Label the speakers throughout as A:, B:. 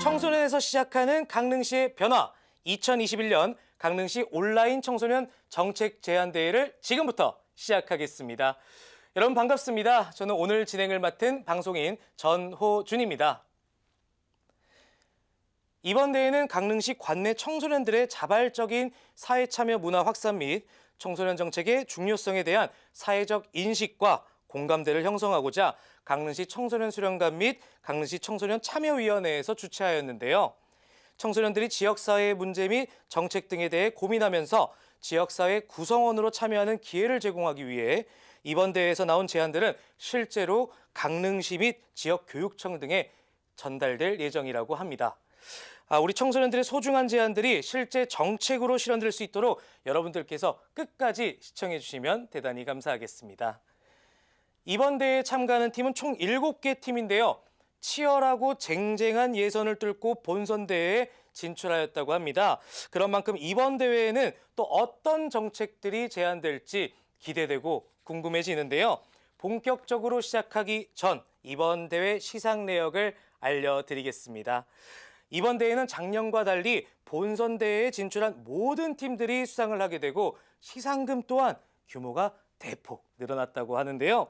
A: 청소년에서 시작하는 강릉시의 변화, 2021년 강릉시 온라인 청소년 정책 제안대회를 지금부터 시작하겠습니다. 여러분 반갑습니다. 저는 오늘 진행을 맡은 방송인 전호준입니다. 이번 대회는 강릉시 관내 청소년들의 자발적인 사회참여 문화 확산 및 청소년 정책의 중요성에 대한 사회적 인식과 공감대를 형성하고자 강릉시 청소년 수련관 및 강릉시 청소년 참여위원회에서 주최하였는데요. 청소년들이 지역사회의 문제 및 정책 등에 대해 고민하면서 지역사회 구성원으로 참여하는 기회를 제공하기 위해 이번 대회에서 나온 제안들은 실제로 강릉시 및 지역교육청 등에 전달될 예정이라고 합니다. 우리 청소년들의 소중한 제안들이 실제 정책으로 실현될 수 있도록 여러분들께서 끝까지 시청해 주시면 대단히 감사하겠습니다. 이번 대회에 참가하는 팀은 총 7개 팀인데요. 치열하고 쟁쟁한 예선을 뚫고 본선 대회에 진출하였다고 합니다. 그런 만큼 이번 대회에는 또 어떤 정책들이 제안될지 기대되고 궁금해지는데요. 본격적으로 시작하기 전 이번 대회 시상 내역을 알려드리겠습니다. 이번 대회는 작년과 달리 본선 대회에 진출한 모든 팀들이 수상을 하게 되고 시상금 또한 규모가 대폭 늘어났다고 하는데요.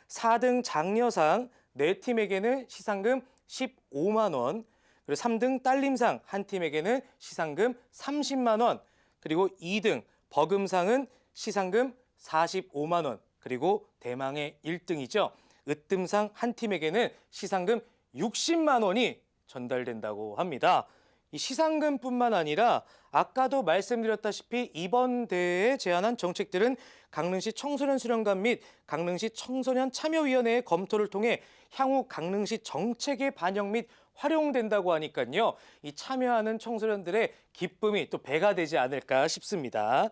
A: 4등 장려상 4팀에게는 시상금 15만 원, 그리고 3등 딸림상 한 팀에게는 시상금 30만 원, 그리고 2등 버금상은 시상금 45만 원, 그리고 대망의 1등이죠. 으뜸상 한 팀에게는 시상금 60만 원이 전달된다고 합니다. 이 시상금뿐만 아니라 아까도 말씀드렸다시피 이번 대회에 제안한 정책들은 강릉시 청소년 수련관 및 강릉시 청소년 참여위원회의 검토를 통해 향후 강릉시 정책의 반영 및 활용된다고 하니까요. 이 참여하는 청소년들의 기쁨이 또 배가 되지 않을까 싶습니다.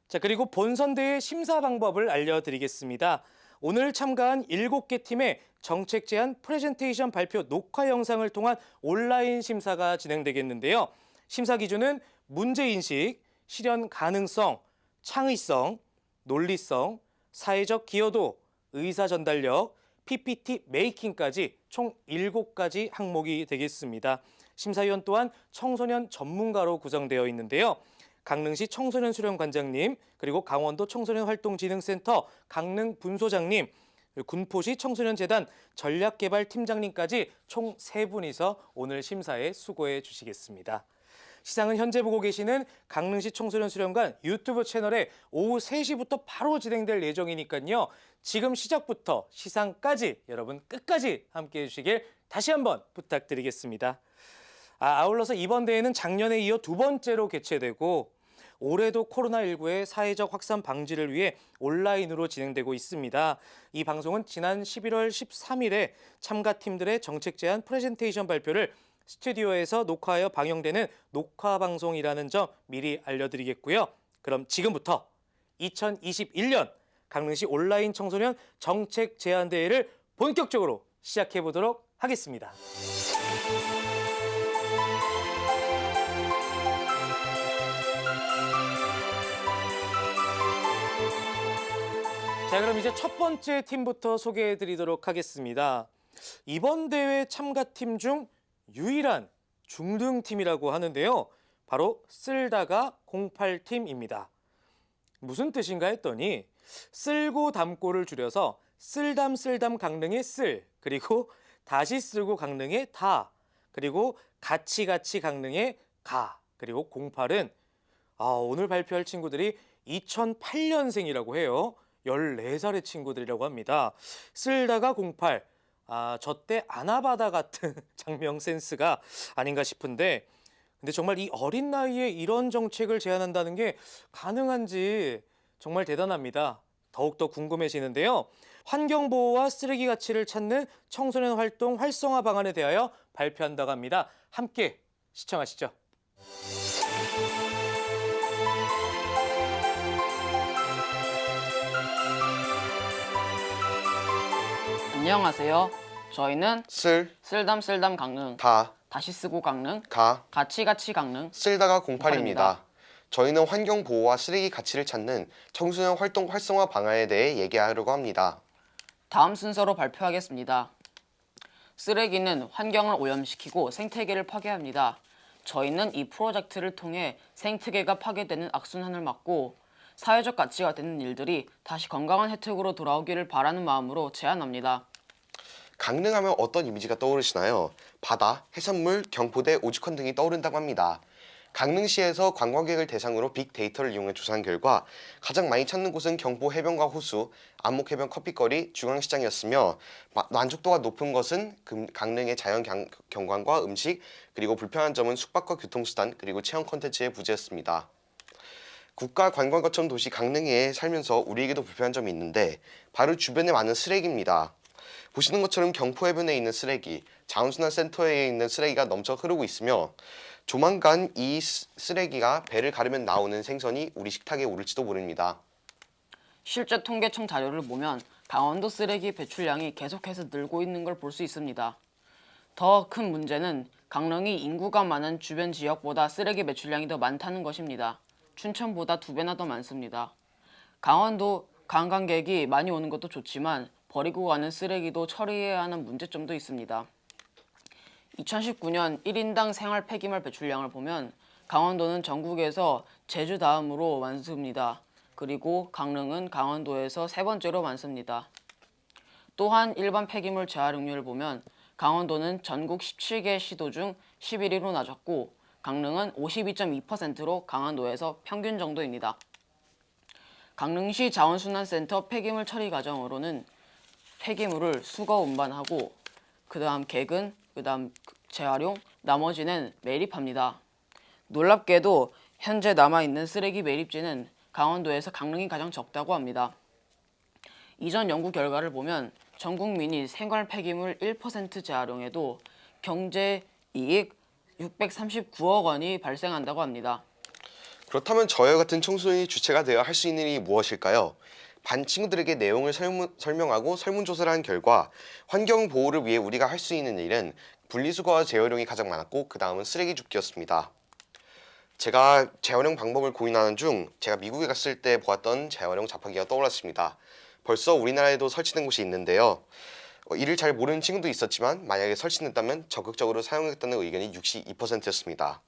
A: 자, 그리고 본선 대회 심사 방법을 알려드리겠습니다. 오늘 참가한 7개 팀의 정책 제안 프레젠테이션 발표 녹화 영상을 통한 온라인 심사가 진행되겠는데요. 심사 기준은 문제인식, 실현 가능성, 창의성, 논리성, 사회적 기여도, 의사 전달력, PPT 메이킹까지 총 7가지 항목이 되겠습니다. 심사위원 또한 청소년 전문가로 구성되어 있는데요. 강릉시 청소년 수련관장님, 그리고 강원도 청소년활동진흥센터 강릉 분소장님, 군포시 청소년재단 전략개발팀장님까지 총 3분이서 오늘 심사에 수고해 주시겠습니다. 시상은 현재 보고 계시는 강릉시 청소년 수련관 유튜브 채널에 오후 3시부터 바로 진행될 예정이니까요. 지금 시작부터 시상까지 여러분 끝까지 함께해 주시길 다시 한번 부탁드리겠습니다. 아울러서 이번 대회는 작년에 이어 2번째로 개최되고 올해도 코로나19의 사회적 확산 방지를 위해 온라인으로 진행되고 있습니다. 이 방송은 지난 11월 13일에 참가팀들의 정책 제안 프레젠테이션 발표를 스튜디오에서 녹화하여 방영되는 녹화 방송이라는 점 미리 알려드리겠고요. 그럼 지금부터 2021년 강릉시 온라인 청소년 정책 제안 대회를 본격적으로 시작해 보도록 하겠습니다. 자, 그럼 이제 첫 번째 팀부터 소개해 드리도록 하겠습니다. 이번 대회 참가팀 중 유일한 중등팀이라고 하는데요. 바로 쓸다가 08팀입니다. 무슨 뜻인가 했더니 쓸고 담고를 줄여서 쓸담 강릉의 쓸, 그리고 다시 쓸고 강릉의 다, 그리고 같이 강릉의 가, 그리고 08은 오늘 발표할 친구들이 2008년생이라고 해요. 14살의 친구들이라고 합니다. 쓸다가 08, 저 때 아나바다 같은 장명 센스가 아닌가 싶은데, 근데 정말 이 어린 나이에 이런 정책을 제안한다는 게 가능한지 정말 대단합니다. 더욱더 궁금해지는데요. 환경보호와 쓰레기 가치를 찾는 청소년 활동 활성화 방안에 대하여 발표한다고 합니다. 함께 시청하시죠.
B: 안녕하세요. 저희는 쓸담 강릉, 다시 쓰고 강릉, 같이 강릉,
C: 쓸다가 08입니다. 저희는 환경보호와 쓰레기 가치를 찾는 청소년 활동 활성화 방안에 대해 얘기하려고 합니다.
B: 다음 순서로 발표하겠습니다. 쓰레기는 환경을 오염시키고 생태계를 파괴합니다. 저희는 이 프로젝트를 통해 생태계가 파괴되는 악순환을 막고 사회적 가치가 되는 일들이 다시 건강한 혜택으로 돌아오기를 바라는 마음으로 제안합니다.
C: 강릉하면 어떤 이미지가 떠오르시나요? 바다, 해산물, 경포대, 오죽헌 등이 떠오른다고 합니다. 강릉시에서 관광객을 대상으로 빅데이터를 이용해 조사한 결과 가장 많이 찾는 곳은 경포 해변과 호수, 안목해변 커피거리, 중앙시장이었으며 만족도가 높은 것은 강릉의 자연 경관과 음식, 그리고 불편한 점은 숙박과 교통수단, 그리고 체험 콘텐츠의 부재였습니다. 국가관광거점 도시 강릉에 살면서 우리에게도 불편한 점이 있는데 바로 주변에 많은 쓰레기입니다. 보시는 것처럼 경포해변에 있는 쓰레기, 자원순환센터에 있는 쓰레기가 넘쳐 흐르고 있으며 조만간 이 쓰레기가 배를 가르면 나오는 생선이 우리 식탁에 오를지도 모릅니다.
B: 실제 통계청 자료를 보면 강원도 쓰레기 배출량이 계속해서 늘고 있는 걸 볼 수 있습니다. 더 큰 문제는 강릉이 인구가 많은 주변 지역보다 쓰레기 배출량이 더 많다는 것입니다. 춘천보다 2배나 더 많습니다. 강원도 관광객이 많이 오는 것도 좋지만 버리고 가는 쓰레기도 처리해야 하는 문제점도 있습니다. 2019년 1인당 생활 폐기물 배출량을 보면 강원도는 전국에서 제주 다음으로 많습니다. 그리고 강릉은 강원도에서 3번째로 많습니다. 또한 일반 폐기물 재활용률을 보면 강원도는 전국 17개 시도 중 11위로 낮았고 강릉은 52.2%로 강원도에서 평균 정도입니다. 강릉시 자원순환센터 폐기물 처리 과정으로는 폐기물을 수거 운반하고 그 다음 개근, 그 다음 재활용, 나머지는 매립합니다. 놀랍게도 현재 남아있는 쓰레기 매립지는 강원도에서 강릉이 가장 적다고 합니다. 이전 연구 결과를 보면 전 국민이 생활 폐기물 1% 재활용에도 경제이익 639억 원이 발생한다고 합니다.
C: 그렇다면 저와 같은 청소년이 주체가 되어 할 수 있는 일이 무엇일까요? 반 친구들에게 내용을 설명하고 설문조사를 한 결과 환경 보호를 위해 우리가 할 수 있는 일은 분리수거와 재활용이 가장 많았고 그 다음은 쓰레기 줍기였습니다. 제가 재활용 방법을 고민하는 중 제가 미국에 갔을 때 보았던 재활용 자판기가 떠올랐습니다. 벌써 우리나라에도 설치된 곳이 있는데요. 이를 잘 모르는 친구도 있었지만 만약에 설치됐다면 적극적으로 사용했다는 의견이 62%였습니다.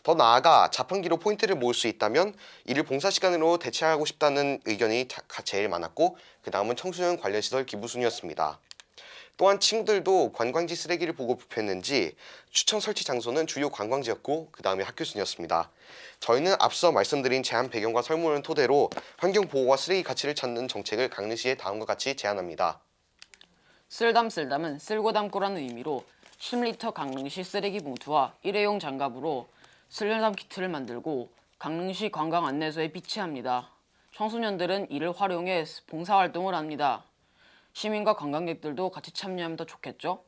C: 더 나아가 자판기로 포인트를 모을 수 있다면 이를 봉사시간으로 대체하고 싶다는 의견이 제일 많았고 그 다음은 청소년 관련시설 기부 순이었습니다. 또한 친구들도 관광지 쓰레기를 보고 불편했는지 추천 설치 장소는 주요 관광지였고 그 다음에 학교 순이었습니다. 저희는 앞서 말씀드린 제안 배경과 설문을 토대로 환경보호와 쓰레기 가치를 찾는 정책을 강릉시에 다음과 같이 제안합니다.
B: 쓸담은 쓸고 담고라는 의미로 10리터 강릉시 쓰레기 봉투와 일회용 장갑으로 쓸담 키트를 만들고 강릉시 관광 안내소에 비치합니다. 청소년들은 이를 활용해 봉사활동을 합니다. 시민과 관광객들도 같이 참여하면 더 좋겠죠?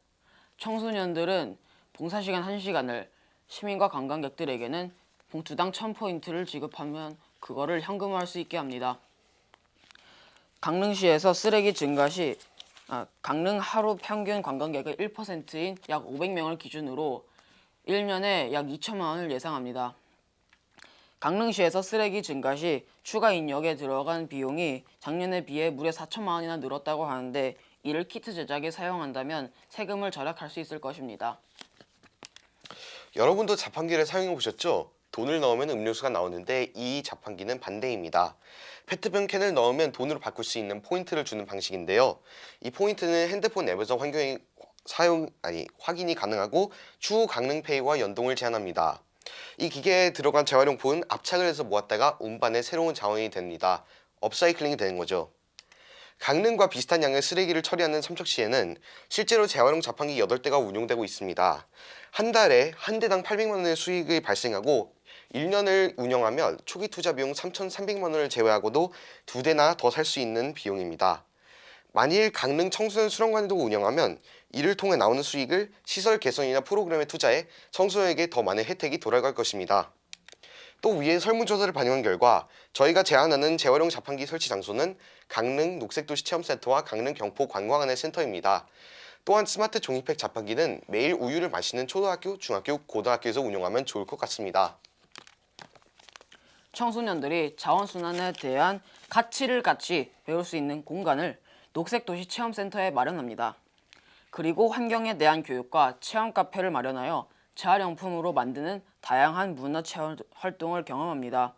B: 청소년들은 봉사시간 1시간을, 시민과 관광객들에게는 봉투당 1000포인트를 지급하면 그거를 현금화할 수 있게 합니다. 강릉시에서 쓰레기 증가 시 강릉 하루 평균 관광객의 1%인 약 500명을 기준으로 1년에 약 2천만 원을 예상합니다. 강릉시에서 쓰레기 증가 시 추가 인력에 들어간 비용이 작년에 비해 무려 4천만 원이나 늘었다고 하는데 이를 키트 제작에 사용한다면 세금을 절약할 수 있을 것입니다.
C: 여러분도 자판기를 사용해 보셨죠? 돈을 넣으면 음료수가 나오는데 이 자판기는 반대입니다. 페트병 캔을 넣으면 돈으로 바꿀 수 있는 포인트를 주는 방식인데요. 이 포인트는 핸드폰 앱에서 확인이 가능하고 추후 강릉페이와 연동을 제한합니다. 이 기계에 들어간 재활용품은 압착을 해서 모았다가 운반에 새로운 자원이 됩니다. 업사이클링이 되는 거죠. 강릉과 비슷한 양의 쓰레기를 처리하는 삼척시에는 실제로 재활용 자판기 8대가 운용되고 있습니다. 한 달에 한 대당 800만 원의 수익이 발생하고 1년을 운영하면 초기 투자 비용 3,300만 원을 제외하고도 2대나 더 살 수 있는 비용입니다. 만일 강릉 청소년 수련관도 운영하면 이를 통해 나오는 수익을 시설 개선이나 프로그램에 투자해 청소년에게 더 많은 혜택이 돌아갈 것입니다. 또 위에 설문조사를 반영한 결과 저희가 제안하는 재활용 자판기 설치 장소는 강릉 녹색도시 체험센터와 강릉 경포 관광안내 센터입니다. 또한 스마트 종이팩 자판기는 매일 우유를 마시는 초등학교, 중학교, 고등학교에서 운영하면 좋을 것 같습니다.
B: 청소년들이 자원순환에 대한 가치를 같이 배울 수 있는 공간을 녹색도시 체험센터에 마련합니다. 그리고 환경에 대한 교육과 체험 카페를 마련하여 재활용품으로 만드는 다양한 문화 체험 활동을 경험합니다.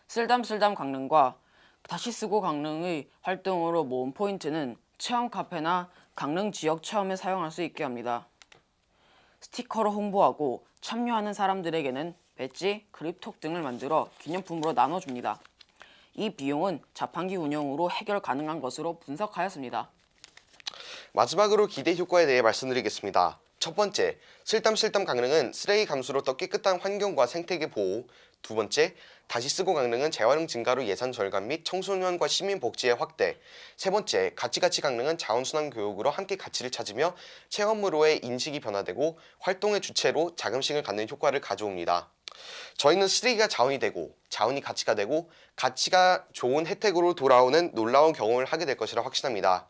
B: 쓸담쓸담 강릉과 다시 쓰고 강릉의 활동으로 모은 포인트는 체험 카페나 강릉 지역 체험에 사용할 수 있게 합니다. 스티커로 홍보하고 참여하는 사람들에게는 배지, 그립톡 등을 만들어 기념품으로 나눠줍니다. 이 비용은 자판기 운영으로 해결 가능한 것으로 분석하였습니다.
C: 마지막으로 기대 효과에 대해 말씀드리겠습니다. 첫 번째, 쓸담쓸담 강릉은 쓰레기 감수로 더 깨끗한 환경과 생태계 보호. 두 번째, 다시 쓰고 강릉은 재활용 증가로 예산 절감 및 청소년과 시민 복지의 확대. 세 번째, 가치가치 강릉은 자원순환 교육으로 함께 가치를 찾으며 체험으로의 인식이 변화되고 활동의 주체로 자긍심을 갖는 효과를 가져옵니다. 저희는 쓰레기가 자원이 되고 자원이 가치가 되고 가치가 좋은 혜택으로 돌아오는 놀라운 경험을 하게 될 것이라 확신합니다.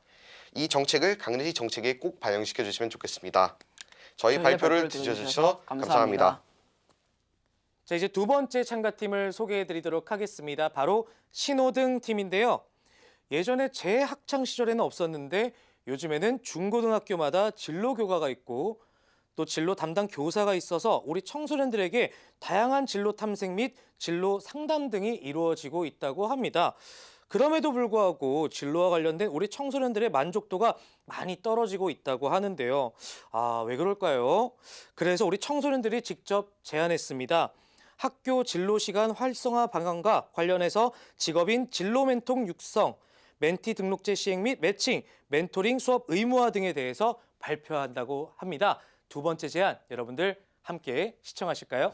C: 이 정책을 강릉시 정책에 꼭 반영시켜 주시면 좋겠습니다. 저희 발표를 들어주셔서 감사합니다.
A: 자, 이제 두 번째 참가팀을 소개해드리도록 하겠습니다. 바로 신호등 팀인데요. 예전에 제 학창 시절에는 없었는데 요즘에는 중고등학교마다 진로 교과가 있고 또 진로 담당 교사가 있어서 우리 청소년들에게 다양한 진로 탐색 및 진로 상담 등이 이루어지고 있다고 합니다. 그럼에도 불구하고 진로와 관련된 우리 청소년들의 만족도가 많이 떨어지고 있다고 하는데요. 왜 그럴까요? 그래서 우리 청소년들이 직접 제안했습니다. 학교 진로 시간 활성화 방안과 관련해서 직업인 진로 멘토 육성, 멘티 등록제 시행 및 매칭, 멘토링 수업 의무화 등에 대해서 발표한다고 합니다. 두 번째 제안 여러분들 함께 시청하실까요?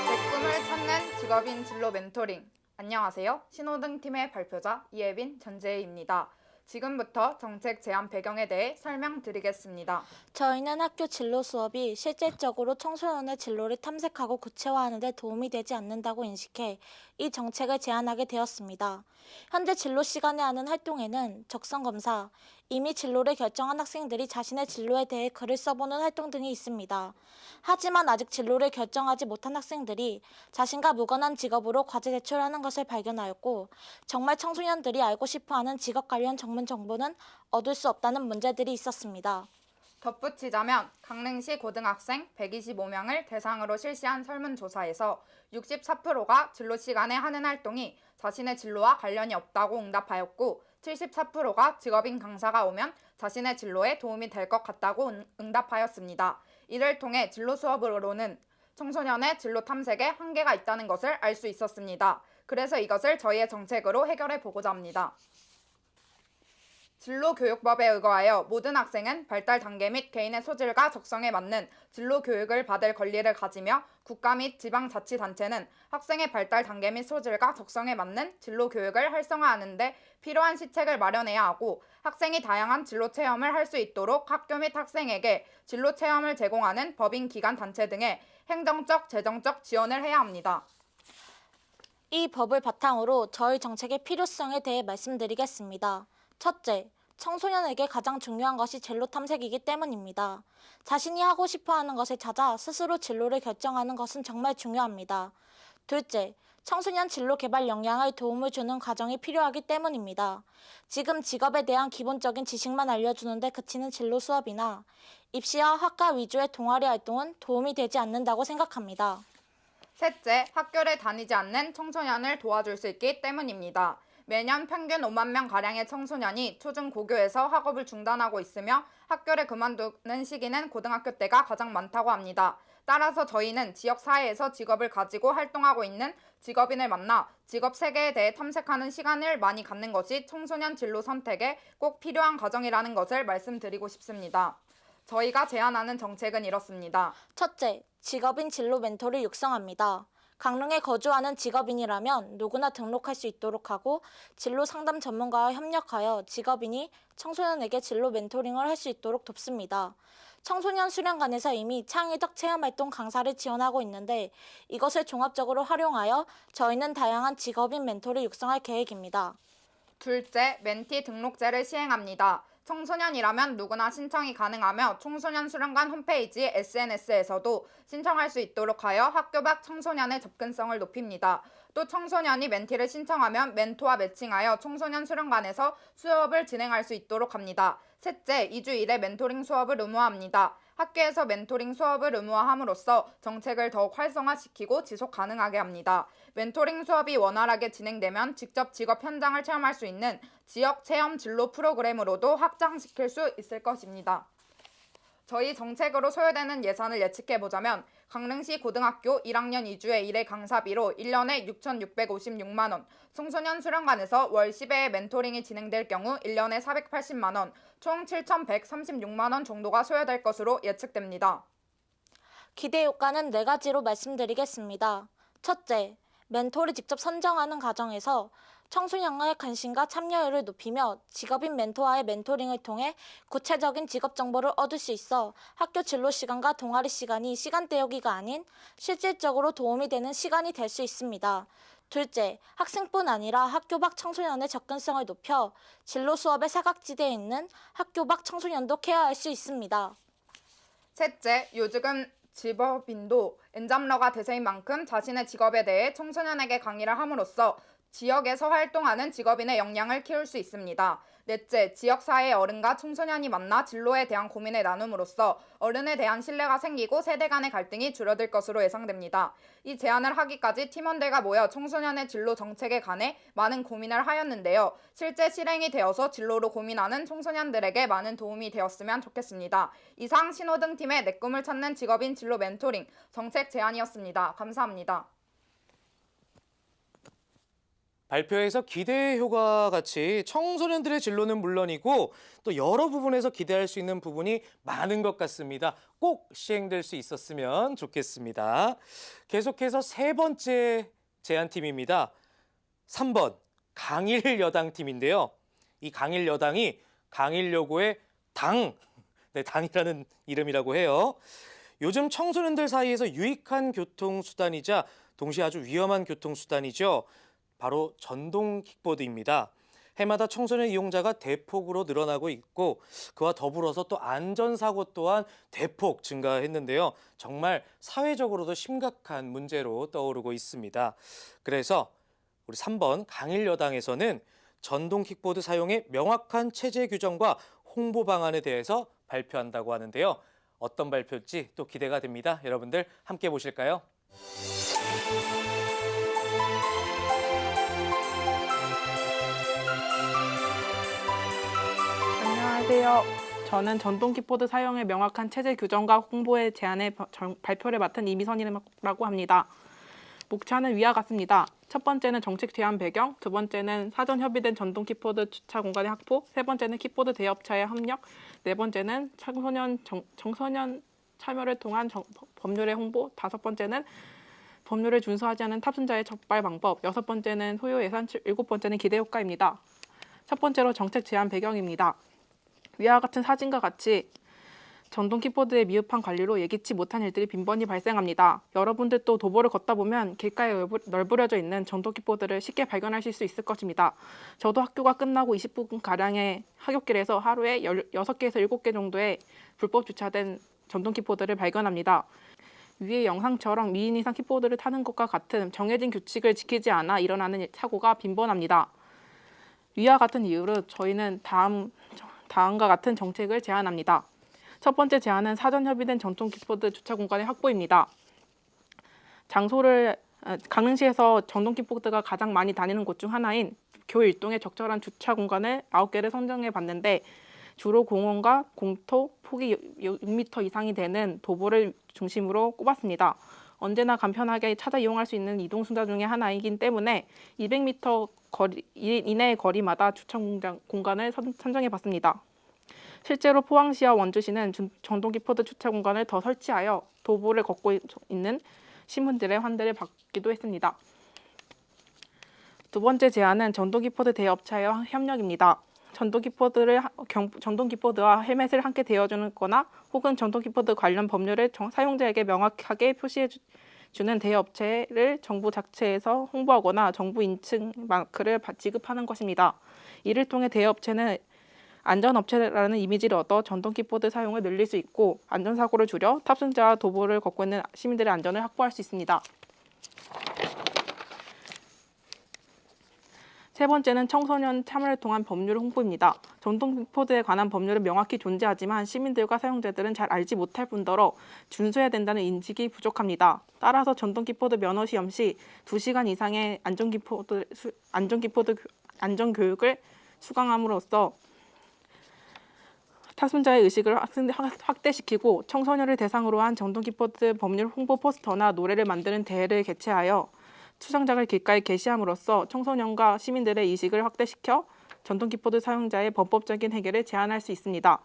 D: 내 꿈을 찾는 직업인 진로 멘토링. 안녕하세요. 신호등 팀의 발표자 이예빈 전재희입니다. 지금부터 정책 제안 배경에 대해 설명드리겠습니다.
E: 저희는 학교 진로 수업이 실질적으로 청소년의 진로를 탐색하고 구체화하는 데 도움이 되지 않는다고 인식해 이 정책을 제안하게 되었습니다. 현재 진로 시간에 하는 활동에는 적성검사, 이미 진로를 결정한 학생들이 자신의 진로에 대해 글을 써보는 활동 등이 있습니다. 하지만 아직 진로를 결정하지 못한 학생들이 자신과 무관한 직업으로 과제 제출하는 것을 발견하였고 정말 청소년들이 알고 싶어하는 직업 관련 전문 정보는 얻을 수 없다는 문제들이 있었습니다.
D: 덧붙이자면 강릉시 고등학생 125명을 대상으로 실시한 설문조사에서 64%가 진로 시간에 하는 활동이 자신의 진로와 관련이 없다고 응답하였고 74%가 직업인 강사가 오면 자신의 진로에 도움이 될 것 같다고 응답하였습니다. 이를 통해 진로 수업으로는 청소년의 진로 탐색에 한계가 있다는 것을 알 수 있었습니다. 그래서 이것을 저희의 정책으로 해결해 보고자 합니다. 진로교육법에 의거하여 모든 학생은 발달 단계 및 개인의 소질과 적성에 맞는 진로교육을 받을 권리를 가지며 국가 및 지방자치단체는 학생의 발달 단계 및 소질과 적성에 맞는 진로교육을 활성화하는 데 필요한 시책을 마련해야 하고 학생이 다양한 진로 체험을 할 수 있도록 학교 및 학생에게 진로 체험을 제공하는 법인 기관 단체 등의 행정적, 재정적 지원을 해야 합니다.
E: 이 법을 바탕으로 저희 정책의 필요성에 대해 말씀드리겠습니다. 첫째, 청소년에게 가장 중요한 것이 진로 탐색이기 때문입니다. 자신이 하고 싶어하는 것을 찾아 스스로 진로를 결정하는 것은 정말 중요합니다. 둘째, 청소년 진로 개발 역량을 도움을 주는 과정이 필요하기 때문입니다. 지금 직업에 대한 기본적인 지식만 알려주는 데 그치는 진로 수업이나 입시와 학과 위주의 동아리 활동은 도움이 되지 않는다고 생각합니다.
D: 셋째, 학교를 다니지 않는 청소년을 도와줄 수 있기 때문입니다. 매년 평균 5만 명가량의 청소년이 초중 고교에서 학업을 중단하고 있으며 학교를 그만두는 시기는 고등학교 때가 가장 많다고 합니다. 따라서 저희는 지역사회에서 직업을 가지고 활동하고 있는 직업인을 만나 직업 세계에 대해 탐색하는 시간을 많이 갖는 것이 청소년 진로 선택에 꼭 필요한 과정이라는 것을 말씀드리고 싶습니다. 저희가 제안하는 정책은 이렇습니다.
E: 첫째, 직업인 진로 멘토를 육성합니다. 강릉에 거주하는 직업인이라면 누구나 등록할 수 있도록 하고 진로 상담 전문가와 협력하여 직업인이 청소년에게 진로 멘토링을 할 수 있도록 돕습니다. 청소년 수련관에서 이미 창의적 체험활동 강사를 지원하고 있는데 이것을 종합적으로 활용하여 저희는 다양한 직업인 멘토를 육성할 계획입니다.
D: 둘째, 멘티 등록제를 시행합니다. 청소년이라면 누구나 신청이 가능하며 청소년 수련관 홈페이지 SNS에서도 신청할 수 있도록 하여 학교 밖 청소년의 접근성을 높입니다. 또 청소년이 멘티를 신청하면 멘토와 매칭하여 청소년 수련관에서 수업을 진행할 수 있도록 합니다. 셋째, 2주 1회 멘토링 수업을 의무화합니다. 학교에서 멘토링 수업을 의무화함으로써 정책을 더욱 활성화시키고 지속 가능하게 합니다. 멘토링 수업이 원활하게 진행되면 직접 직업 현장을 체험할 수 있는 지역 체험 진로 프로그램으로도 확장시킬 수 있을 것입니다. 저희 정책으로 소요되는 예산을 예측해보자면 강릉시 고등학교 1학년 2주의 1회 강사비로 1년에 6,656만 원, 청소년 수련관에서 월 10회의 멘토링이 진행될 경우 1년에 480만 원, 총 7,136만 원 정도가 소요될 것으로 예측됩니다.
E: 기대 효과는 4가지로 말씀드리겠습니다. 첫째, 멘토를 직접 선정하는 과정에서 청소년의 관심과 참여율을 높이며 직업인 멘토와의 멘토링을 통해 구체적인 직업 정보를 얻을 수 있어 학교 진로 시간과 동아리 시간이 시간 때우기가 아닌 실질적으로 도움이 되는 시간이 될 수 있습니다. 둘째, 학생뿐 아니라 학교 밖 청소년의 접근성을 높여 진로 수업의 사각지대에 있는 학교 밖 청소년도 케어할 수 있습니다.
D: 셋째, 요즘 직업인도 엔잡러가 대세인 만큼 자신의 직업에 대해 청소년에게 강의를 함으로써 지역에서 활동하는 직업인의 역량을 키울 수 있습니다. 넷째, 지역사회의 어른과 청소년이 만나 진로에 대한 고민을 나눔으로써 어른에 대한 신뢰가 생기고 세대 간의 갈등이 줄어들 것으로 예상됩니다. 이 제안을 하기까지 팀원들과 모여 청소년의 진로 정책에 관해 많은 고민을 하였는데요. 실제 실행이 되어서 진로로 고민하는 청소년들에게 많은 도움이 되었으면 좋겠습니다. 이상 신호등팀의 내 꿈을 찾는 직업인 진로 멘토링 정책 제안이었습니다. 감사합니다.
A: 발표에서 기대 효과와 같이 청소년들의 진로는 물론이고 또 여러 부분에서 기대할 수 있는 부분이 많은 것 같습니다. 꼭 시행될 수 있었으면 좋겠습니다. 계속해서 세 번째 제안팀입니다. 3번 강일 여당팀인데요. 이 강일 여당이 강일여고의 당이라는 이름이라고 해요. 요즘 청소년들 사이에서 유익한 교통수단이자 동시에 아주 위험한 교통수단이죠. 바로 전동 킥보드입니다. 해마다 청소년 이용자가 대폭으로 늘어나고 있고 그와 더불어서 또 안전사고 또한 대폭 증가했는데요. 정말 사회적으로도 심각한 문제로 떠오르고 있습니다. 그래서 우리 3번 강일여당에서는 전동 킥보드 사용의 명확한 체제 규정과 홍보 방안에 대해서 발표한다고 하는데요. 어떤 발표일지 또 기대가 됩니다. 여러분들 함께 보실까요?
F: 안녕하세요. 저는 전동 킥보드 사용의 명확한 체제 규정과 홍보의 제안의 발표를 맡은 이미선이라고 합니다. 목차는 위와 같습니다. 첫 번째는 정책 제안 배경, 두 번째는 사전 협의된 전동 킥보드 주차 공간의 확보, 세 번째는 킥보드 대업차의 협력, 네 번째는 청소년 참여를 통한 법률의 홍보, 다섯 번째는 법률을 준수하지 않은 탑승자의 적발 방법, 여섯 번째는 소요 예산, 일곱 번째는 기대 효과입니다. 첫 번째로 정책 제안 배경입니다. 위와 같은 사진과 같이 전동 킥보드의 미흡한 관리로 예기치 못한 일들이 빈번히 발생합니다. 여러분들도 도보를 걷다 보면 길가에 널브러져 있는 전동 킥보드를 쉽게 발견하실 수 있을 것입니다. 저도 학교가 끝나고 20분가량의 하굣길에서 하루에 6개에서 7개 정도의 불법 주차된 전동 킥보드를 발견합니다. 위의 영상처럼 2인 이상 킥보드를 타는 것과 같은 정해진 규칙을 지키지 않아 일어나는 사고가 빈번합니다. 위와 같은 이유로 저희는 다음과 같은 정책을 제안합니다. 첫 번째 제안은 사전 협의된 전동 킥보드 주차 공간의 확보입니다. 강릉시에서 전동 킥보드가 가장 많이 다니는 곳 중 하나인 교일동에 적절한 주차 공간을 9개를 선정해 봤는데 주로 공원과 공터, 폭이 6m 이상이 되는 도보를 중심으로 꼽았습니다. 언제나 간편하게 찾아 이용할 수 있는 이동수단 중에 하나이긴 때문에 200m 이내의 거리마다 주차 공간을 선정해 봤습니다. 실제로 포항시와 원주시는 전동 킥보드 주차 공간을 더 설치하여 도보를 걷고 있는 시민들의 환대를 받기도 했습니다. 두 번째 제안은 전동키보드 대여업체와 협력입니다. 전동키보드와 헬멧을 함께 대여주거나 혹은 전동키보드 관련 법률을 사용자에게 명확하게 표시해주는 대여업체를 정부 자체에서 홍보하거나 정부 인증 마크를 지급하는 것입니다. 이를 통해 대여업체는 안전업체라는 이미지를 얻어 전동키보드 사용을 늘릴 수 있고 안전사고를 줄여 탑승자와 도보를 걷고 있는 시민들의 안전을 확보할 수 있습니다. 세 번째는 청소년 참여를 통한 법률 홍보입니다. 전동키보드에 관한 법률은 명확히 존재하지만 시민들과 사용자들은 잘 알지 못할 뿐더러 준수해야 된다는 인식이 부족합니다. 따라서 전동키보드 면허 시험 시 2시간 이상의 안전교육을 수강함으로써 탑승자의 의식을 확대시키고 청소년을 대상으로 한 전동키보드 법률 홍보 포스터나 노래를 만드는 대회를 개최하여 수상작을 길가에 게시함으로써 청소년과 시민들의 의식을 확대시켜 전동키보드 사용자의 범법적인 해결을 제한할 수 있습니다.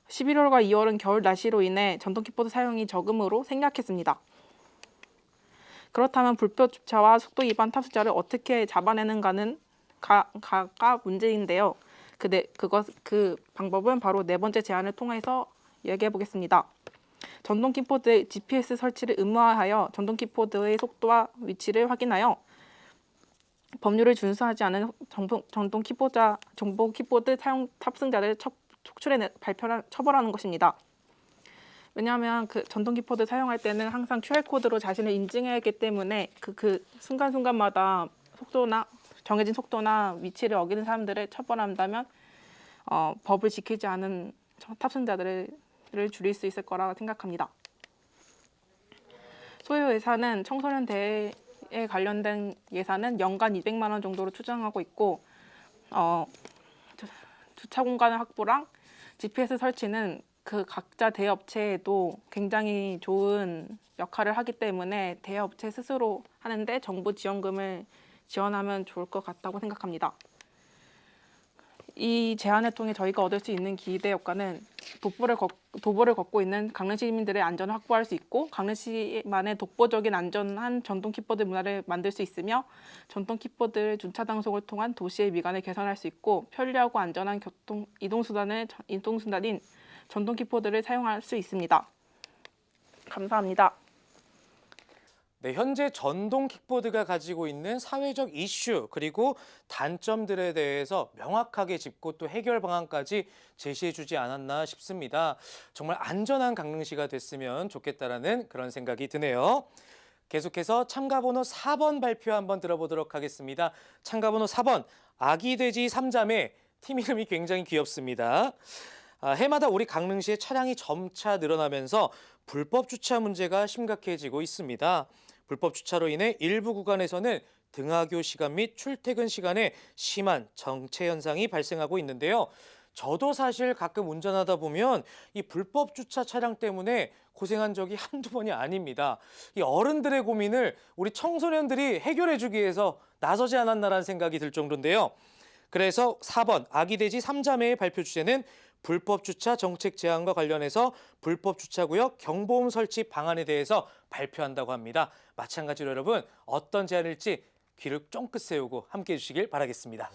F: 11월과 2월은 겨울 날씨로 인해 전동키보드 사용이 적음으로 생략했습니다. 그렇다면 불법 주차와 속도 위반 탑승자를 어떻게 잡아내는가는 가 문제인데요. 그 방법은 바로 네 번째 제안을 통해서 얘기해 보겠습니다. 전동키보드의 GPS 설치를 의무화하여 전동키보드의 속도와 위치를 확인하여 법률을 준수하지 않은 전동키보드 사용 탑승자들을 촉출해 처벌하는 것입니다. 왜냐하면 그 전동키보드 사용할 때는 항상 QR코드로 자신을 인증해야 하기 때문에 그 순간순간마다 정해진 속도나 위치를 어기는 사람들을 처벌한다면 법을 지키지 않은 탑승자들을 줄일 수 있을 거라고 생각합니다. 소요 예산은 청소년 대회에 관련된 예산은 연간 200만 원 정도로 추정하고 있고 주차 공간의 확보랑 GPS 설치는 그 각자 대여업체에도 굉장히 좋은 역할을 하기 때문에 대여업체 스스로 하는데 정부 지원금을 지원하면 좋을 것 같다고 생각합니다. 이 제안을 통해 저희가 얻을 수 있는 기대 효과는 도보를 걷고 있는 강릉시 시민들의 안전을 확보할 수 있고 강릉시만의 독보적인 안전한 전동키보드 문화를 만들 수 있으며 전동키보드 주차 단속을 통한 도시의 미관을 개선할 수 있고 편리하고 안전한 이동수단인 전동키보드를 사용할 수 있습니다. 감사합니다.
A: 네, 현재 전동 킥보드가 가지고 있는 사회적 이슈 그리고 단점들에 대해서 명확하게 짚고 또 해결 방안까지 제시해주지 않았나 싶습니다. 정말 안전한 강릉시가 됐으면 좋겠다라는 그런 생각이 드네요. 계속해서 참가번호 4번 발표 한번 들어보도록 하겠습니다. 참가번호 4번 아기 돼지 3자매 팀 이름이 굉장히 귀엽습니다. 해마다 우리 강릉시의 차량이 점차 늘어나면서 불법 주차 문제가 심각해지고 있습니다. 불법 주차로 인해 일부 구간에서는 등하교 시간 및 출퇴근 시간에 심한 정체 현상이 발생하고 있는데요. 저도 사실 가끔 운전하다 보면 이 불법 주차 차량 때문에 고생한 적이 한두 번이 아닙니다. 이 어른들의 고민을 우리 청소년들이 해결해주기 위해서 나서지 않았나라는 생각이 들 정도인데요. 그래서 4번 아기 돼지 3자매의 발표 주제는 불법 주차 정책 제안과 관련해서 불법 주차구역 경보음 설치 방안에 대해서 발표한다고 합니다. 마찬가지로 여러분 어떤 제안일지 귀를 쫑긋 세우고 함께해 주시길 바라겠습니다.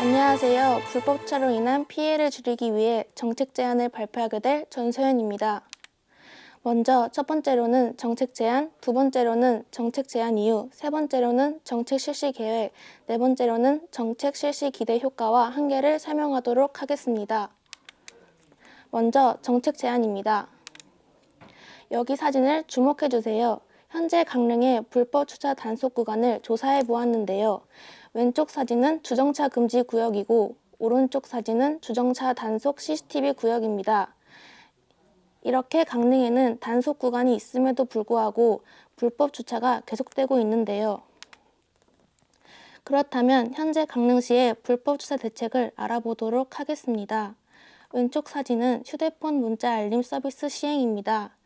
G: 안녕하세요. 불법 주차로 인한 피해를 줄이기 위해 정책 제안을 발표하게 될 전소연입니다. 먼저 첫 번째로는 정책 제안, 두 번째로는 정책 제안 이유, 세 번째로는 정책 실시 계획, 네 번째로는 정책 실시 기대 효과와 한계를 설명하도록 하겠습니다. 먼저 정책 제안입니다. 여기 사진을 주목해 주세요. 현재 강릉의 불법 주차 단속 구간을 조사해 보았는데요. 왼쪽 사진은 주정차 금지 구역이고 오른쪽 사진은 주정차 단속 CCTV 구역입니다. 이렇게 강릉에는 단속 구간이 있음에도 불구하고 불법 주차가 계속되고 있는데요. 그렇다면 현재 강릉시의 불법 주차 대책을 알아보도록 하겠습니다. 왼쪽 사진은 휴대폰 문자 알림 서비스 시행입니다.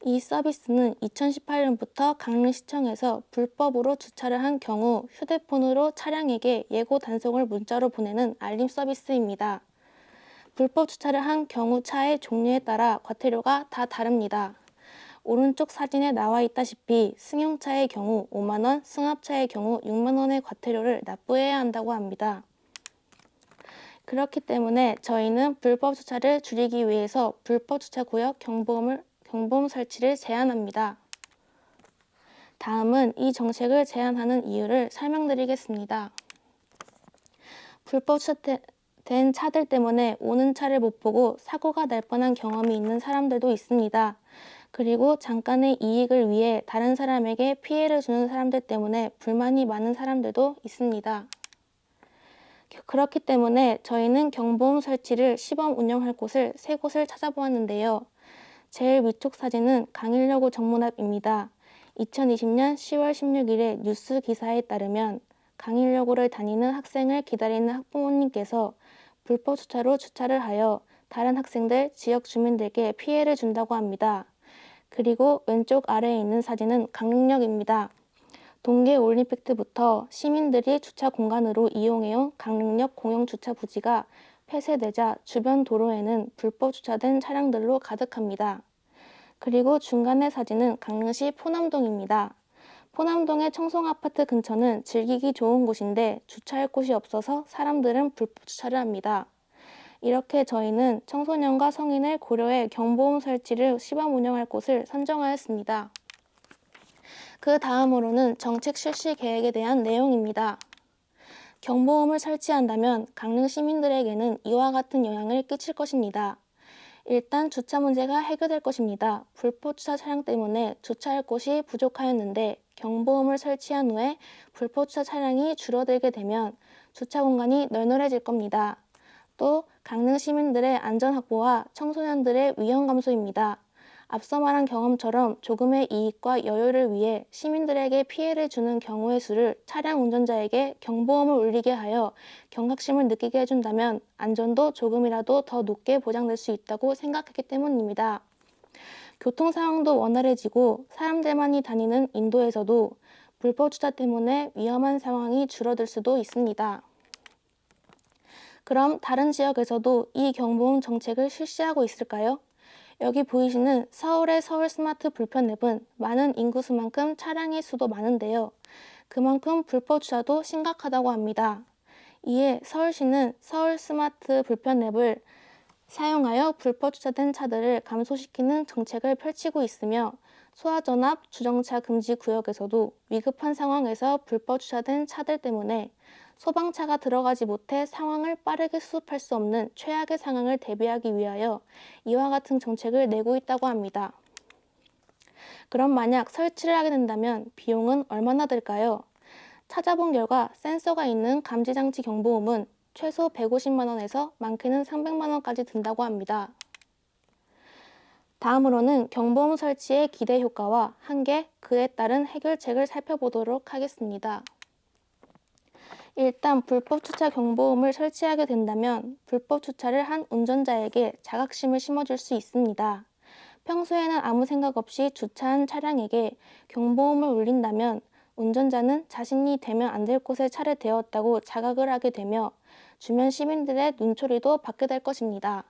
G: 이 서비스는 2018년부터 강릉시청에서 불법으로 주차를 한 경우 휴대폰으로 차량에게 예고 단속을 문자로 보내는 알림 서비스입니다. 불법 주차를 한 경우 차의 종류에 따라 과태료가 다 다릅니다. 오른쪽 사진에 나와 있다시피 승용차의 경우 5만 원, 승합차의 경우 6만 원의 과태료를 납부해야 한다고 합니다. 그렇기 때문에 저희는 불법 주차를 줄이기 위해서 불법 주차 구역 경보음 설치를 제안합니다. 다음은 이 정책을 제안하는 이유를 설명드리겠습니다. 불법 주차된 차들 때문에 오는 차를 못 보고 사고가 날 뻔한 경험이 있는 사람들도 있습니다. 그리고 잠깐의 이익을 위해 다른 사람에게 피해를 주는 사람들 때문에 불만이 많은 사람들도 있습니다. 그렇기 때문에 저희는 경보음 설치를 시범 운영할 곳을 3곳을 찾아보았는데요. 제일 위쪽 사진은 강일여고 정문 앞입니다. 2020년 10월 16일에 뉴스 기사에 따르면 강일여고를 다니는 학생을 기다리는 학부모님께서 불법 주차로 주차를 하여 다른 학생들, 지역 주민들께 피해를 준다고 합니다. 그리고 왼쪽 아래에 있는 사진은 강릉역입니다. 동계올림픽 때부터 시민들이 주차 공간으로 이용해온 강릉역 공영주차 부지가 폐쇄되자 주변 도로에는 불법 주차된 차량들로 가득합니다. 그리고 중간의 사진은 강릉시 포남동입니다. 포남동의 청송아파트 근처는 즐기기 좋은 곳인데 주차할 곳이 없어서 사람들은 불법 주차를 합니다. 이렇게 저희는 청소년과 성인을 고려해 경보음 설치를 시범 운영할 곳을 선정하였습니다. 그 다음으로는 정책 실시 계획에 대한 내용입니다. 경보음을 설치한다면 강릉 시민들에게는 이와 같은 영향을 끼칠 것입니다. 일단 주차 문제가 해결될 것입니다. 불법 주차 차량 때문에 주차할 곳이 부족하였는데 경보음을 설치한 후에 불법 주차 차량이 줄어들게 되면 주차 공간이 널널해질 겁니다. 또 강릉 시민들의 안전 확보와 청소년들의 위험 감소입니다. 앞서 말한 경험처럼 조금의 이익과 여유를 위해 시민들에게 피해를 주는 경우의 수를 차량 운전자에게 경보음을 울리게 하여 경각심을 느끼게 해준다면 안전도 조금이라도 더 높게 보장될 수 있다고 생각했기 때문입니다. 교통 상황도 원활해지고 사람들만이 다니는 인도에서도 불법 주차 때문에 위험한 상황이 줄어들 수도 있습니다. 그럼 다른 지역에서도 이 경보음 정책을 실시하고 있을까요? 여기 보이시는 서울의 서울 스마트 불편 앱은 많은 인구수만큼 차량의 수도 많은데요. 그만큼 불법 주차도 심각하다고 합니다. 이에 서울시는 서울 스마트 불편 앱을 사용하여 불법 주차된 차들을 감소시키는 정책을 펼치고 있으며 소화전압 주정차 금지 구역에서도 위급한 상황에서 불법 주차된 차들 때문에 소방차가 들어가지 못해 상황을 빠르게 수습할 수 없는 최악의 상황을 대비하기 위하여 이와 같은 정책을 내고 있다고 합니다. 그럼 만약 설치를 하게 된다면 비용은 얼마나 들까요? 찾아본 결과 센서가 있는 감지장치 경보음은 최소 150만 원에서 많게는 300만 원까지 든다고 합니다. 다음으로는 경보음 설치의 기대 효과와 한계, 그에 따른 해결책을 살펴보도록 하겠습니다. 일단 불법 주차 경보음을 설치하게 된다면 불법 주차를 한 운전자에게 자각심을 심어줄 수 있습니다. 평소에는 아무 생각 없이 주차한 차량에게 경보음을 울린다면 운전자는 자신이 되면 안 될 곳에 차를 대었다고 자각을 하게 되며 주변 시민들의 눈초리도 받게 될 것입니다.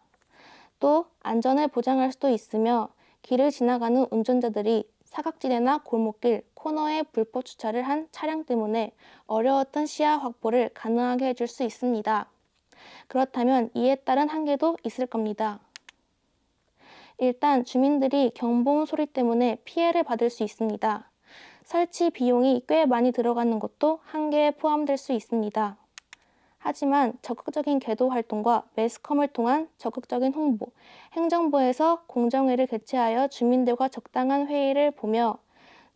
G: 또 안전을 보장할 수도 있으며 길을 지나가는 운전자들이 사각지대나 골목길, 코너에 불법 주차를 한 차량 때문에 어려웠던 시야 확보를 가능하게 해줄 수 있습니다. 그렇다면 이에 따른 한계도 있을 겁니다. 일단 주민들이 경보음 소리 때문에 피해를 받을 수 있습니다. 설치 비용이 꽤 많이 들어가는 것도 한계에 포함될 수 있습니다. 하지만 적극적인 계도 활동과 매스컴을 통한 적극적인 홍보, 행정부에서 공정회를 개최하여 주민들과 적당한 회의를 보며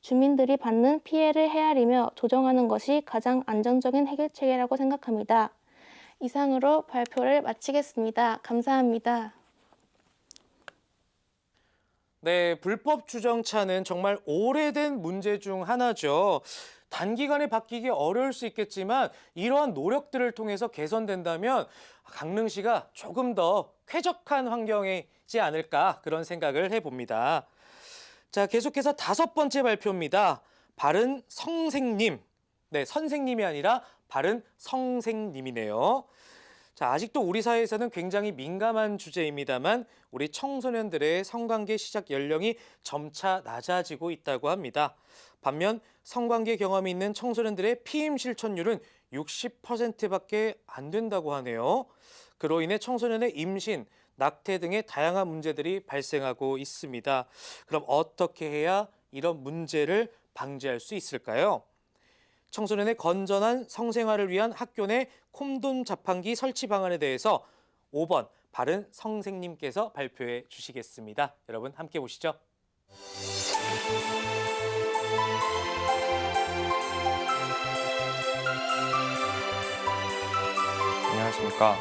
G: 주민들이 받는 피해를 헤아리며 조정하는 것이 가장 안정적인 해결책이라고 생각합니다. 이상으로 발표를 마치겠습니다. 감사합니다.
A: 네, 불법 주정차는 정말 오래된 문제 중 하나죠. 단기간에 바뀌기 어려울 수 있겠지만 이러한 노력들을 통해서 개선된다면 강릉시가 조금 더 쾌적한 환경이지 않을까 그런 생각을 해봅니다. 자, 계속해서 5번째 발표입니다. 바른 성생님. 네, 선생님이 아니라 바른 성생님이네요. 자, 아직도 우리 사회에서는 굉장히 민감한 주제입니다만 우리 청소년들의 성관계 시작 연령이 점차 낮아지고 있다고 합니다. 반면 성관계 경험이 있는 청소년들의 피임 실천율은 60%밖에 안 된다고 하네요. 그로 인해 청소년의 임신, 낙태 등의 다양한 문제들이 발생하고 있습니다. 그럼 어떻게 해야 이런 문제를 방지할 수 있을까요? 청소년의 건전한 성생활을 위한 학교 내 콘돔 자판기 설치 방안에 대해서 5번 바른 성생님께서 발표해 주시겠습니다. 여러분 함께 보시죠.
H: 안녕하십니까.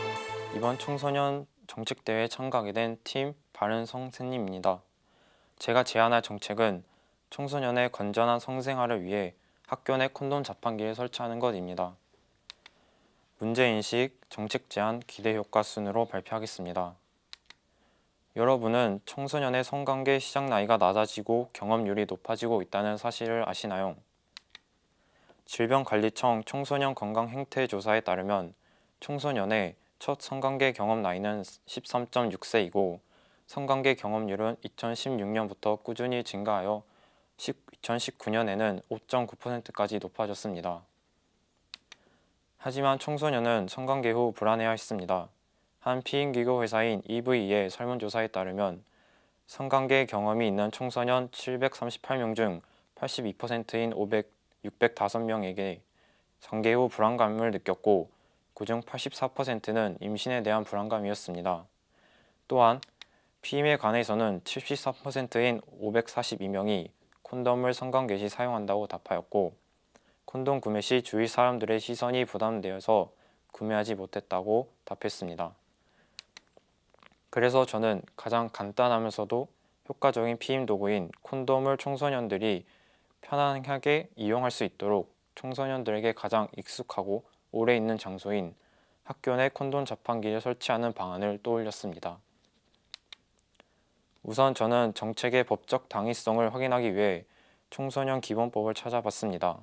H: 이번 청소년 정책대회에 참가하게 된 팀 바른 성생님입니다. 제가 제안할 정책은 청소년의 건전한 성생활을 위해 학교 내 콘돔 자판기를 설치하는 것입니다. 문제인식, 정책 제안, 기대 효과 순으로 발표하겠습니다. 여러분은 청소년의 성관계 시작 나이가 낮아지고 경험률이 높아지고 있다는 사실을 아시나요? 질병관리청 청소년 건강 행태 조사에 따르면 청소년의 첫 성관계 경험 나이는 13.6세이고 성관계 경험률은 2016년부터 꾸준히 증가하여 2019년에는 5.9%까지 높아졌습니다. 하지만 청소년은 성관계 후 불안해했습니다. 한 피임기고 회사인 EV의 설문조사에 따르면 성관계 경험이 있는 청소년 738명 중 82%인 605명에게 성계 후 불안감을 느꼈고 그중 84%는 임신에 대한 불안감이었습니다. 또한 피임에 관해서는 73%인 542명이 콘돔을 성관계 시 사용한다고 답하였고 콘돔 구매 시 주위 사람들의 시선이 부담되어서 구매하지 못했다고 답했습니다. 그래서 저는 가장 간단하면서도 효과적인 피임 도구인 콘돔을 청소년들이 편안하게 이용할 수 있도록 청소년들에게 가장 익숙하고 오래 있는 장소인 학교 내 콘돔 자판기를 설치하는 방안을 떠올렸습니다. 우선 저는 정책의 법적 당위성을 확인하기 위해 청소년 기본법을 찾아봤습니다.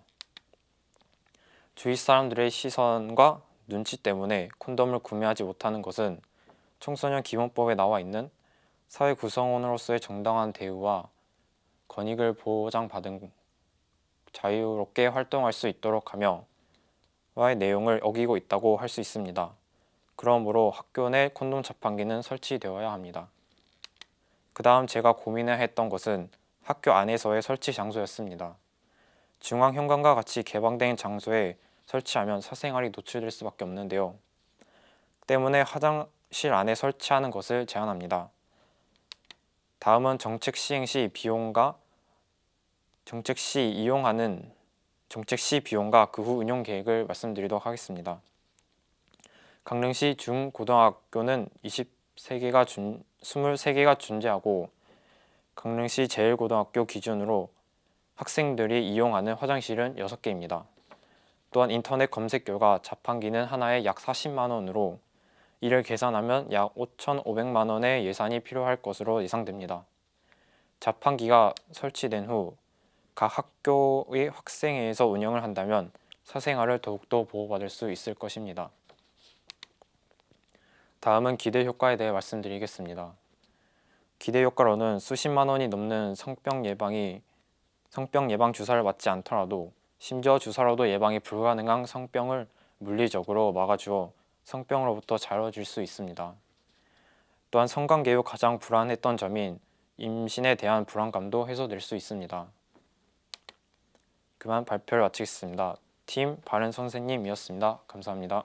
H: 주위 사람들의 시선과 눈치 때문에 콘돔을 구매하지 못하는 것은 청소년 기본법에 나와 있는 사회 구성원으로서의 정당한 대우와 권익을 보장받은 자유롭게 활동할 수 있도록 하며 와의 내용을 어기고 있다고 할 수 있습니다. 그러므로 학교 내 콘돔 자판기는 설치되어야 합니다. 그 다음 제가 고민을 했던 것은 학교 안에서의 설치 장소였습니다. 중앙현관과 같이 개방된 장소에 설치하면 사생활이 노출될 수밖에 없는데요. 때문에 화장실 안에 설치하는 것을 제안합니다. 다음은 정책 시행 시 비용과 정책 시 비용과 그 후 운영 계획을 말씀드리도록 하겠습니다. 강릉시 중고등학교는 23개가 존재하고 강릉시 제일고등학교 기준으로 학생들이 이용하는 화장실은 6개입니다. 또한 인터넷 검색 결과 자판기는 하나에 약 40만 원으로 이를 계산하면 약 5,500만 원의 예산이 필요할 것으로 예상됩니다. 자판기가 설치된 후 각 학교의 학생회에서 운영을 한다면 사생활을 더욱더 보호받을 수 있을 것입니다. 다음은 기대 효과에 대해 말씀드리겠습니다. 기대 효과로는 수십만 원이 넘는 성병 예방 주사를 맞지 않더라도 심지어 주사로도 예방이 불가능한 성병을 물리적으로 막아주어 성병으로부터 자유해질 수 있습니다. 또한 성관계 후 가장 불안했던 점인 임신에 대한 불안감도 해소될 수 있습니다. 그만 발표를 마치겠습니다. 팀 바른 선생님이었습니다. 감사합니다.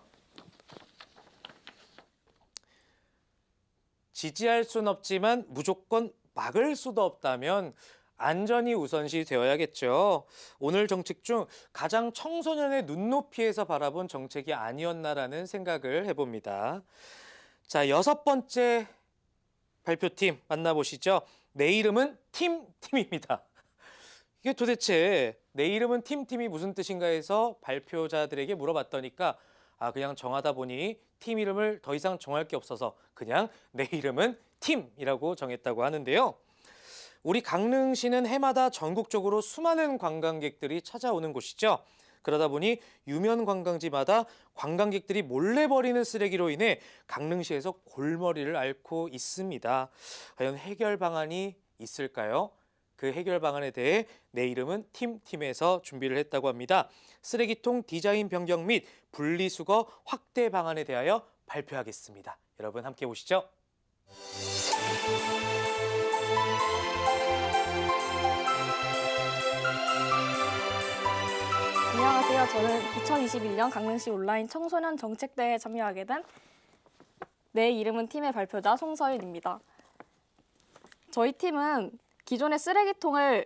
A: 지지할 수는 없지만 무조건 막을 수도 없다면 안전이 우선시 되어야겠죠. 오늘 정책 중 가장 청소년의 눈높이에서 바라본 정책이 아니었나라는 생각을 해봅니다. 자, 6번째 발표팀 만나보시죠. 내 이름은 팀입니다. 이게 도대체 내 이름은 팀이 무슨 뜻인가 해서 발표자들에게 물어봤더니까 그냥 정하다 보니 팀 이름을 더 이상 정할 게 없어서 그냥 내 이름은 팀이라고 정했다고 하는데요. 우리 강릉시는 해마다 전국적으로 수많은 관광객들이 찾아오는 곳이죠. 그러다 보니 유명 관광지마다 관광객들이 몰래 버리는 쓰레기로 인해 강릉시에서 골머리를 앓고 있습니다. 과연 해결 방안이 있을까요? 그 해결 방안에 대해 내 이름은 팀에서 준비를 했다고 합니다. 쓰레기통 디자인 변경 및 분리수거 확대 방안에 대하여 발표하겠습니다. 여러분 함께 보시죠.
I: 안녕하세요. 저는 2021년 강릉시 온라인 청소년 정책대회에 참여하게 된 내 이름은 팀의 발표자 송서윤입니다. 저희 팀은 기존의 쓰레기통을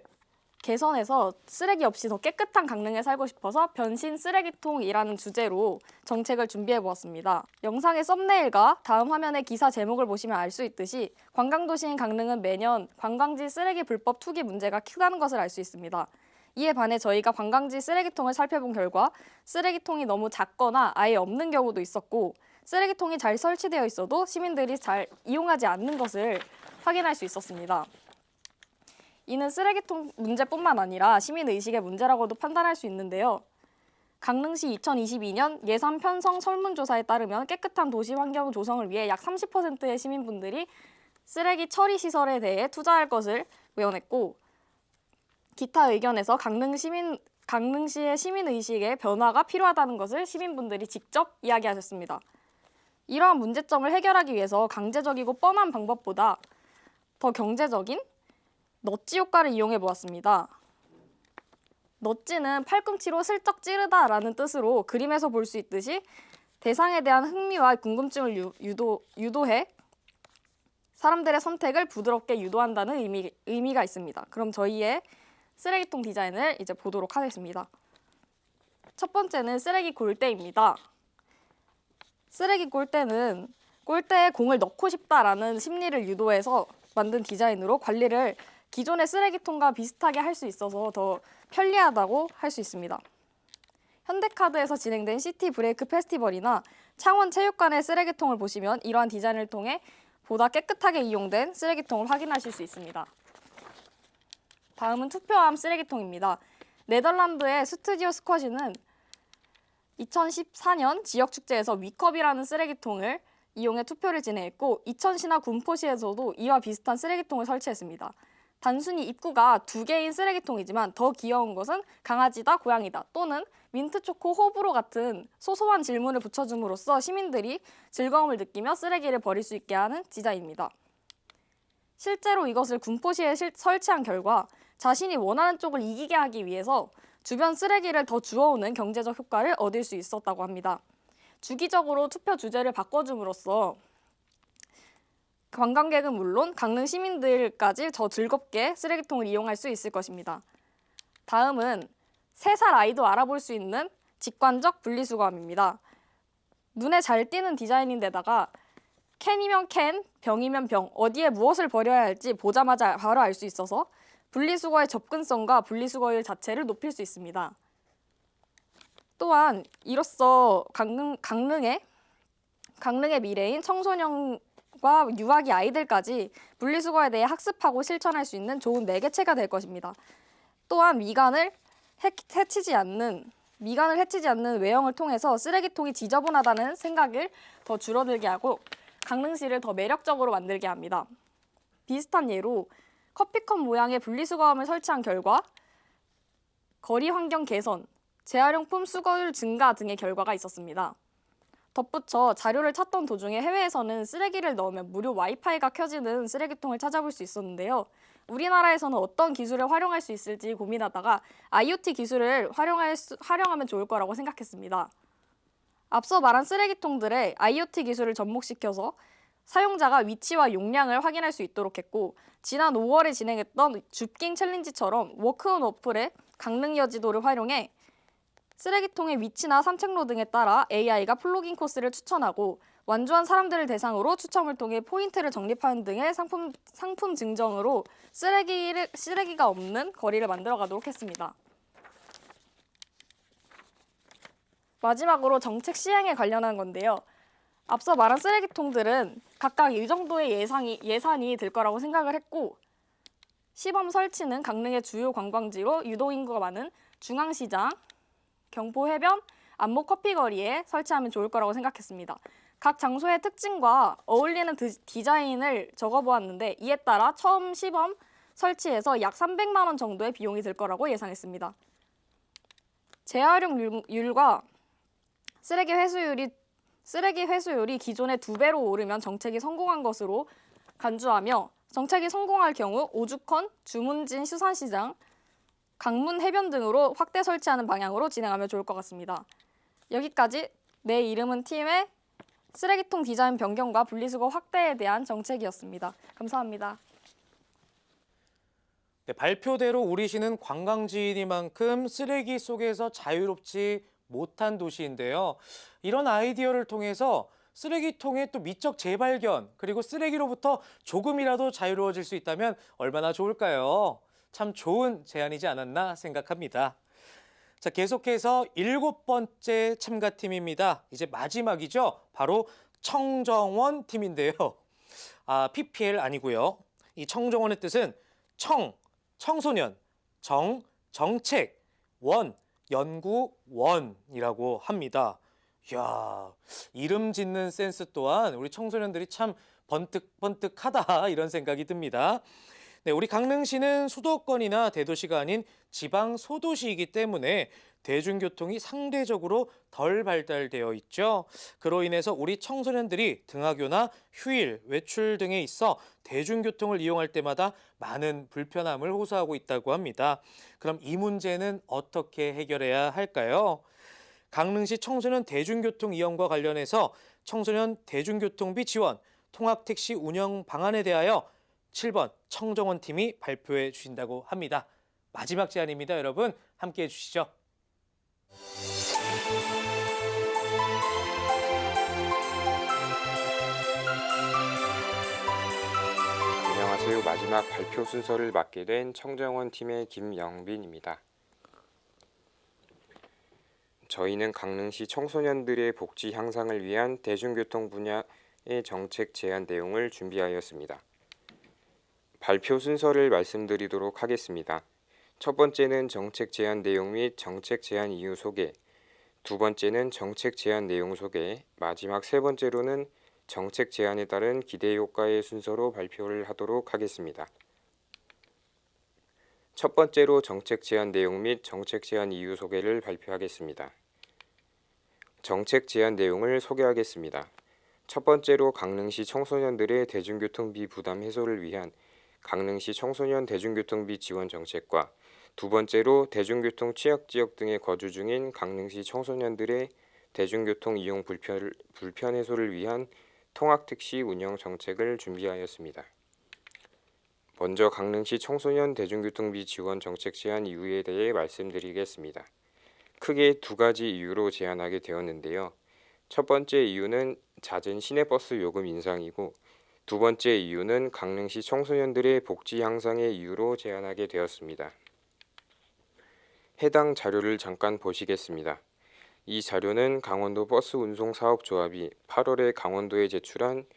I: 개선해서 쓰레기 없이 더 깨끗한 강릉에 살고 싶어서 변신 쓰레기통이라는 주제로 정책을 준비해 보았습니다. 영상의 썸네일과 다음 화면의 기사 제목을 보시면 알 수 있듯이 관광도시인 강릉은 매년 관광지 쓰레기 불법 투기 문제가 크다는 것을 알 수 있습니다. 이에 반해 저희가 관광지 쓰레기통을 살펴본 결과 쓰레기통이 너무 작거나 아예 없는 경우도 있었고 쓰레기통이 잘 설치되어 있어도 시민들이 잘 이용하지 않는 것을 확인할 수 있었습니다. 이는 쓰레기통 문제뿐만 아니라 시민의식의 문제라고도 판단할 수 있는데요. 강릉시 2022년 예산 편성 설문조사에 따르면 깨끗한 도시 환경 조성을 위해 약 30%의 시민분들이 쓰레기 처리 시설에 대해 투자할 것을 의원했고 기타 의견에서 강릉시의 시민의식의 변화가 필요하다는 것을 시민분들이 직접 이야기하셨습니다. 이러한 문제점을 해결하기 위해서 강제적이고 뻔한 방법보다 더 경제적인 넛지 효과를 이용해 보았습니다. 넛지는 팔꿈치로 슬쩍 찌르다라는 뜻으로 그림에서 볼 수 있듯이 대상에 대한 흥미와 궁금증을 유도해 사람들의 선택을 부드럽게 유도한다는 의미가 있습니다. 그럼 저희의 쓰레기통 디자인을 이제 보도록 하겠습니다. 첫 번째는 쓰레기 골대입니다. 쓰레기 골대는 골대에 공을 넣고 싶다라는 심리를 유도해서 만든 디자인으로 관리를 기존의 쓰레기통과 비슷하게 할 수 있어서 더 편리하다고 할 수 있습니다. 현대카드에서 진행된 시티 브레이크 페스티벌이나 창원 체육관의 쓰레기통을 보시면 이러한 디자인을 통해 보다 깨끗하게 이용된 쓰레기통을 확인하실 수 있습니다. 다음은 투표함 쓰레기통입니다. 네덜란드의 스튜디오 스쿼시는 2014년 지역축제에서 위컵이라는 쓰레기통을 이용해 투표를 진행했고 이천시나 군포시에서도 이와 비슷한 쓰레기통을 설치했습니다. 단순히 입구가 2개인 쓰레기통이지만 더 귀여운 것은 강아지다, 고양이다 또는 민트초코, 호불호 같은 소소한 질문을 붙여줌으로써 시민들이 즐거움을 느끼며 쓰레기를 버릴 수 있게 하는 디자인입니다. 실제로 이것을 군포시에 설치한 결과 자신이 원하는 쪽을 이기게 하기 위해서 주변 쓰레기를 더 주워오는 경제적 효과를 얻을 수 있었다고 합니다. 주기적으로 투표 주제를 바꿔줌으로써 관광객은 물론 강릉 시민들까지 더 즐겁게 쓰레기통을 이용할 수 있을 것입니다. 다음은 3살 아이도 알아볼 수 있는 직관적 분리수거함입니다. 눈에 잘 띄는 디자인인데다가 캔이면 캔, 병이면 병, 어디에 무엇을 버려야 할지 보자마자 바로 알 수 있어서 분리수거의 접근성과 분리수거율 자체를 높일 수 있습니다. 또한 이로써 강릉의 미래인 청소년과 유아기 아이들까지 분리수거에 대해 학습하고 실천할 수 있는 좋은 매개체가 될 것입니다. 또한 미간을 해치지 않는 외형을 통해서 쓰레기통이 지저분하다는 생각을 더 줄어들게 하고 강릉시를 더 매력적으로 만들게 합니다. 비슷한 예로 커피컵 모양의 분리수거함을 설치한 결과 거리 환경 개선, 재활용품 수거율 증가 등의 결과가 있었습니다. 덧붙여 자료를 찾던 도중에 해외에서는 쓰레기를 넣으면 무료 와이파이가 켜지는 쓰레기통을 찾아볼 수 있었는데요. 우리나라에서는 어떤 기술을 활용할 수 있을지 고민하다가 IoT 기술을 활용하면 좋을 거라고 생각했습니다. 앞서 말한 쓰레기통들의 IoT 기술을 접목시켜서 사용자가 위치와 용량을 확인할 수 있도록 했고 지난 5월에 진행했던 줍깅 챌린지처럼 워크온 어플의 강릉 여지도를 활용해 쓰레기통의 위치나 산책로 등에 따라 AI가 플로깅 코스를 추천하고 완주한 사람들을 대상으로 추첨을 통해 포인트를 적립하는 등의 상품 증정으로 쓰레기가 없는 거리를 만들어 가도록 했습니다. 마지막으로 정책 시행에 관련한 건데요. 앞서 말한 쓰레기통들은 각각 이 정도의 예산이 들 거라고 생각을 했고 시범 설치는 강릉의 주요 관광지로 유동인구가 많은 중앙시장, 경포해변, 안목커피거리에 설치하면 좋을 거라고 생각했습니다. 각 장소의 특징과 어울리는 디자인을 적어보았는데 이에 따라 처음 시범 설치해서 약 300만 원 정도의 비용이 들 거라고 예상했습니다. 재활용률과 쓰레기 회수율이 기존의 2배로 오르면 정책이 성공한 것으로 간주하며 정책이 성공할 경우 오죽헌, 주문진 수산시장, 강문 해변 등으로 확대 설치하는 방향으로 진행하면 좋을 것 같습니다. 여기까지 내 이름은 팀의 쓰레기통 디자인 변경과 분리수거 확대에 대한 정책이었습니다. 감사합니다.
A: 네, 발표대로 우리 시는 관광지이니만큼 쓰레기 속에서 자유롭지 못한 도시인데요. 이런 아이디어를 통해서 쓰레기통의 또 미적 재발견, 그리고 쓰레기로부터 조금이라도 자유로워질 수 있다면 얼마나 좋을까요? 참 좋은 제안이지 않았나 생각합니다. 자, 계속해서 7번째 참가팀입니다. 이제 마지막이죠. 바로 청정원 팀인데요. PPL 아니고요. 이 청정원의 뜻은 청소년, 정책, 연구원이라고 합니다. 이야, 이름 짓는 센스 또한 우리 청소년들이 참 번뜩번뜩하다 이런 생각이 듭니다. 네, 우리 강릉시는 수도권이나 대도시가 아닌 지방 소도시이기 때문에 대중교통이 상대적으로 덜 발달되어 있죠. 그로 인해서 우리 청소년들이 등하교나 휴일, 외출 등에 있어 대중교통을 이용할 때마다 많은 불편함을 호소하고 있다고 합니다. 그럼 이 문제는 어떻게 해결해야 할까요? 강릉시 청소년 대중교통 이용과 관련해서 청소년 대중교통비 지원, 통학택시 운영 방안에 대하여 7번 청정원 팀이 발표해 주신다고 합니다. 마지막 제안입니다. 여러분 함께해 주시죠.
J: 안녕하세요. 마지막 발표 순서를 맡게 된 청정원 팀의 김영빈입니다. 저희는 강릉시 청소년들의 복지 향상을 위한 대중교통 분야의 정책 제안 내용을 준비하였습니다. 발표 순서를 말씀드리도록 하겠습니다. 첫 번째는 정책 제안 내용 및 정책 제안 이유 소개, 두 번째는 정책 제안 내용 소개, 마지막 세 번째로는 정책 제안에 따른 기대 효과의 순서로 발표를 하도록 하겠습니다. 첫 번째로 정책 제안 내용 및 정책 제안 이유 소개를 발표하겠습니다. 정책 제안 내용을 소개하겠습니다. 첫 번째로 강릉시 청소년들의 대중교통비 부담 해소를 위한 강릉시 청소년 대중교통비 지원 정책과 두 번째로 대중교통 취약지역 등에 거주 중인 강릉시 청소년들의 대중교통 이용 불편 해소를 위한 통학택시 운영 정책을 준비하였습니다. 먼저 강릉시 청소년 대중교통비 지원 정책 제안 이유에 대해 말씀드리겠습니다. 크게 두 가지 이유로 제안하게 되었는데요. 첫 번째 이유는 잦은 시내버스 요금 인상이고 두 번째 이유는 강릉시 청소년들의 복지 향상의 이유로 제안하게 되었습니다. 해당 자료를 잠깐 보시겠습니다. 이 자료는 강원도 버스운송사업조합이 8월에 강원도에 제출한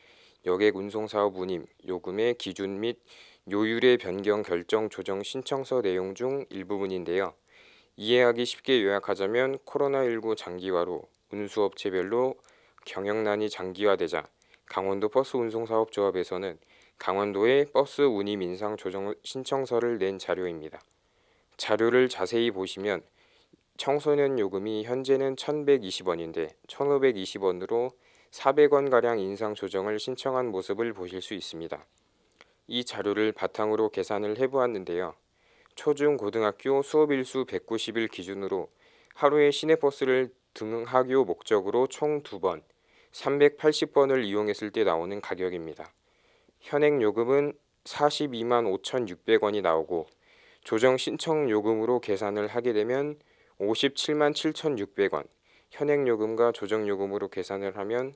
J: 여객운송사업 운임, 요금의 기준 및 요율의 변경 결정 조정 신청서 내용 중 일부분인데요. 이해하기 쉽게 요약하자면 코로나19 장기화로 운수업체별로 경영난이 장기화되자 강원도 버스운송사업조합에서는 강원도에 버스 운임 인상 조정 신청서를 낸 자료입니다. 자료를 자세히 보시면 청소년 요금이 현재는 1,120원인데 1,520원으로 400원가량 인상 조정을 신청한 모습을 보실 수 있습니다. 이 자료를 바탕으로 계산을 해보았는데요. 초중 고등학교 수업일수 190일 기준으로 하루에 시내버스를 등하교 목적으로 총 2번, 380번을 이용했을 때 나오는 가격입니다. 현행 요금은 42만 5,600원이 나오고 조정 신청 요금으로 계산을 하게 되면 57만 7,600원, 현행 요금과 조정 요금으로 계산을 하면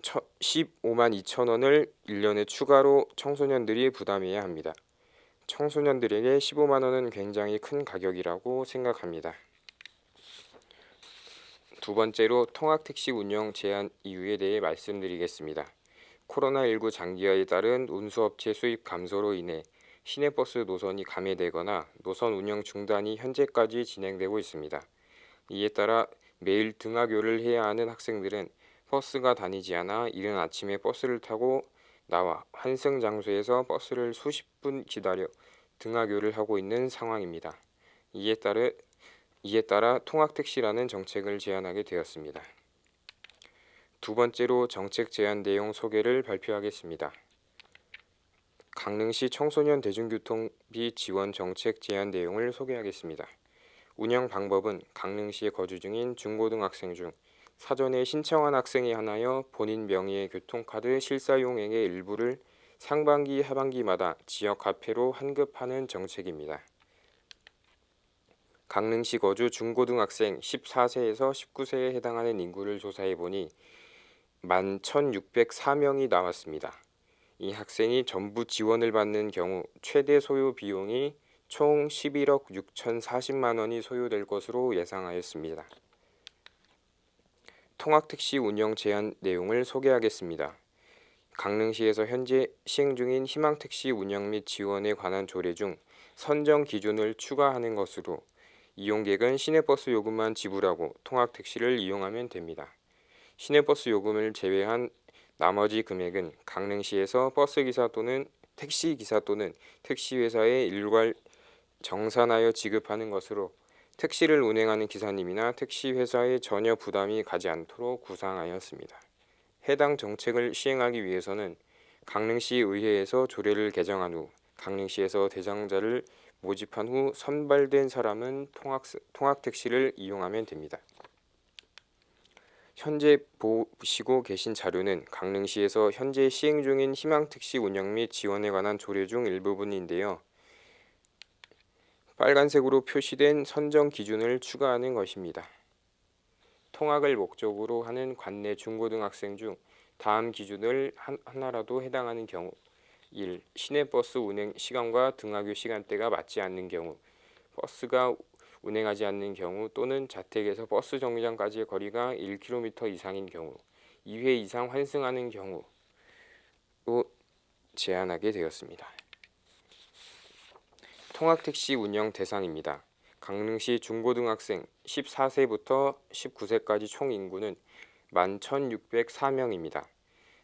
J: 15만 2천원을 1년에 추가로 청소년들이 부담해야 합니다. 청소년들에게 15만 원은 굉장히 큰 가격이라고 생각합니다. 두 번째로 통학택시 운영 제한 이유에 대해 말씀드리겠습니다. 코로나19 장기화에 따른 운수업체 수입 감소로 인해 시내버스 노선이 감회되거나 노선 운영 중단이 현재까지 진행되고 있습니다. 이에 따라 매일 등하교를 해야 하는 학생들은 버스가 다니지 않아 이른 아침에 버스를 타고 나와 환승 장소에서 버스를 수십 분 기다려 등하교를 하고 있는 상황입니다. 이에 따라 통학택시라는 정책을 제안하게 되었습니다. 두 번째로 정책 제안 내용 소개를 발표하겠습니다. 강릉시 청소년 대중교통비 지원 정책 제안 내용을 소개하겠습니다. 운영 방법은 강릉시에 거주 중인 중고등학생 중 사전에 신청한 학생에 한하여 본인 명의의 교통카드 실사용액의 일부를 상반기, 하반기마다 지역 화폐로 환급하는 정책입니다. 강릉시 거주 중고등학생 14세에서 19세에 해당하는 인구를 조사해보니 11,604명이 나왔습니다. 이 학생이 전부 지원을 받는 경우 최대 소요 비용이 총 11억 6,040만 원이 소요될 것으로 예상하였습니다. 통학택시 운영 제한 내용을 소개하겠습니다. 강릉시에서 현재 시행 중인 희망택시 운영 및 지원에 관한 조례 중 선정 기준을 추가하는 것으로 이용객은 시내버스 요금만 지불하고 통학택시를 이용하면 됩니다. 시내버스 요금을 제외한 나머지 금액은 강릉시에서 버스기사 또는 택시기사 또는 택시회사에 일괄 정산하여 지급하는 것으로 택시를 운행하는 기사님이나 택시회사에 전혀 부담이 가지 않도록 구상하였습니다. 해당 정책을 시행하기 위해서는 강릉시 의회에서 조례를 개정한 후 강릉시에서 대상자를 모집한 후 선발된 사람은 통학택시를 이용하면 됩니다. 현재 보시고 계신 자료는 강릉시에서 현재 시행 중인 희망택시 운영 및 지원에 관한 조례 중 일부분인데요. 빨간색으로 표시된 선정 기준을 추가하는 것입니다. 통학을 목적으로 하는 관내 중고등학생 중 다음 기준을 하나라도 해당하는 경우 1. 시내버스 운행 시간과 등하교 시간대가 맞지 않는 경우, 버스가 운행하지 않는 경우 또는 자택에서 버스 정류장까지의 거리가 1km 이상인 경우, 2회 이상 환승하는 경우로 제한하게 되었습니다. 통학택시 운영 대상입니다. 강릉시 중고등학생 14세부터 19세까지 총 인구는 11,604명입니다.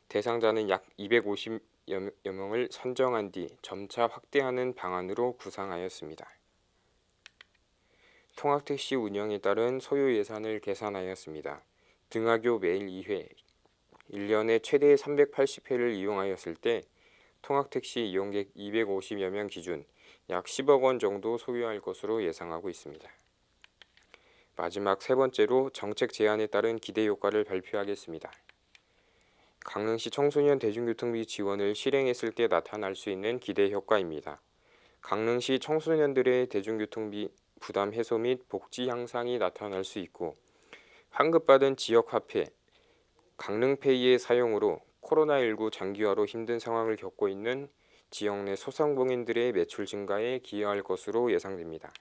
J: 대상자는 약 250여 명을 선정한 뒤 점차 확대하는 방안으로 구상하였습니다. 통학택시 운영에 따른 소요 예산을 계산하였습니다. 등하교 매일 2회, 1년에 최대 380회를 이용하였을 때 통학택시 이용객 250여 명 기준 약 10억 원 정도 소요할 것으로 예상하고 있습니다. 마지막 세 번째로 정책 제안에 따른 기대 효과를 발표하겠습니다. 강릉시 청소년 대중교통비 지원을 실행했을 때 나타날 수 있는 기대 효과입니다. 강릉시 청소년들의 대중교통비 부담 해소 및 복지 향상이 나타날 수 있고, 환급받은 지역화폐 강릉페이의 사용으로 코로나19 장기화로 힘든 상황을 겪고 있는 지역 내 소상공인들의 매출 증가에 기여할 것으로 예상됩니다.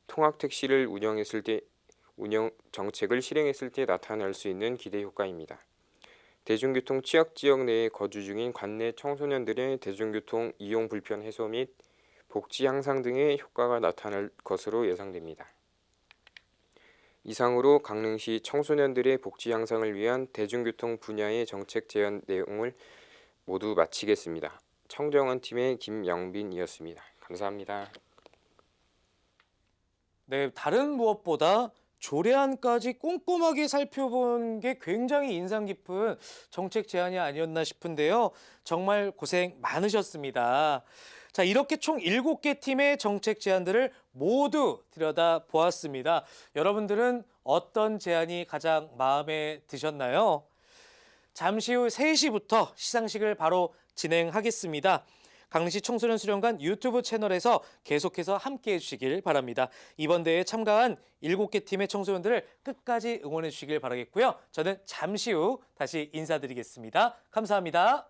J: 통학택시를 운영 정책을 실행했을 때 나타날 수 있는 기대 효과입니다. 대중교통 취약지역 내에 거주 중인 관내 청소년들의 대중교통 이용 불편 해소 및 복지 향상 등의 효과가 나타날 것으로 예상됩니다. 이상으로 강릉시 청소년들의 복지 향상을 위한 대중교통 분야의 정책 제안 내용을 모두 마치겠습니다. 청정원 팀의 김영빈이었습니다. 감사합니다.
A: 네, 다른 무엇보다 조례안까지 꼼꼼하게 살펴본 게 굉장히 인상 깊은 정책 제안이 아니었나 싶은데요. 정말 고생 많으셨습니다. 자, 이렇게 총 7개 팀의 정책 제안들을 모두 들여다보았습니다. 여러분들은 어떤 제안이 가장 마음에 드셨나요? 잠시 후 3시부터 시상식을 바로 진행하겠습니다. 강릉시 청소년 수련관 유튜브 채널에서 계속해서 함께해 주시길 바랍니다. 이번 대회에 참가한 7개 팀의 청소년들을 끝까지 응원해 주시길 바라겠고요. 저는 잠시 후 다시 인사드리겠습니다. 감사합니다.